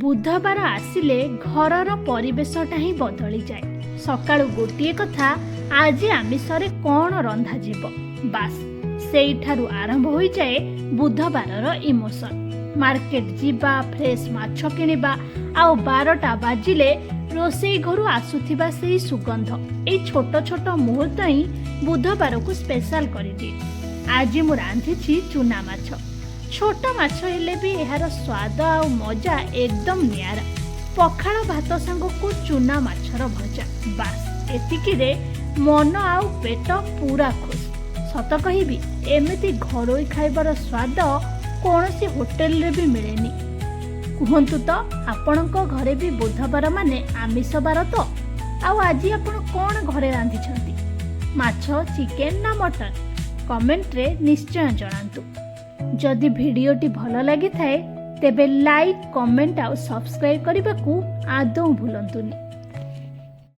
ବୁଧବାର ଆସିଲେ ଘରର ପରିବେଶଟା ହିଁ ବଦଳି ଯାଏ। ସକାଳୁ ଗୋଟିଏ କଥା, ଆଜି ଆମିଷରେ କ'ଣ ରନ୍ଧାଯିବ, ବାସ୍ ସେଇଠାରୁ ଆରମ୍ଭ ହୋଇଯାଏ ବୁଧବାରର ଇମୋସନ୍। ମାର୍କେଟ ଯିବା, ଫ୍ରେଶ୍ ମାଛ କିଣିବା, ଆଉ 12ଟା ବାଜିଲେ ରୋଷେଇ ଘରୁ ଆସୁଥିବା ସେଇ ସୁଗନ୍ଧ, ଏଇ ଛୋଟ ଛୋଟ ମୁହୂର୍ତ୍ତ ହିଁ ବୁଧବାରକୁ ସ୍ପେଶାଲ କରିଦିଏ। ଆଜି ମୁଁ ରାନ୍ଧିଛି ଚୁନା ମାଛ। ଛୋଟ ମାଛ ହେଲେ ବି ଏହାର ସ୍ୱାଦ ଆଉ ମଜା ଏକଦମ ନିଆରା। ପଖାଳ ଭାତ ସାଙ୍ଗକୁ ଚୁନା ମାଛର ଭଜା, ବାସ୍ ଏତିକିରେ ମନ ଆଉ ପେଟ ପୁରା ଖୁସ୍। ସତ କହିବି, ଏମିତି ଘରୋଇ ଖାଇବାର ସ୍ୱାଦ କୌଣସି ହୋଟେଲରେ ବି ମିଳେନି। କୁହନ୍ତୁ ତ, ଆପଣଙ୍କ ଘରେ ବି ବୁଧବାର ମାନେ ଆମିଷ ବାର ତ? ଆଉ ଆଜି ଆପଣ କ'ଣ ଘରେ ରାନ୍ଧିଛନ୍ତି? ମାଛ, ଚିକେନ ନା ମଟନ? କମେଣ୍ଟରେ ନିଶ୍ଚୟ ଜଣାନ୍ତୁ। ଯଦି ଭିଡ଼ିଓଟି ଭଲ ଲାଗିଥାଏ ତେବେ ଲାଇକ୍, କମେଣ୍ଟ ଆଉ ସବସ୍କ୍ରାଇବ୍ କରିବାକୁ ଆଦୌ ଭୁଲନ୍ତୁନି।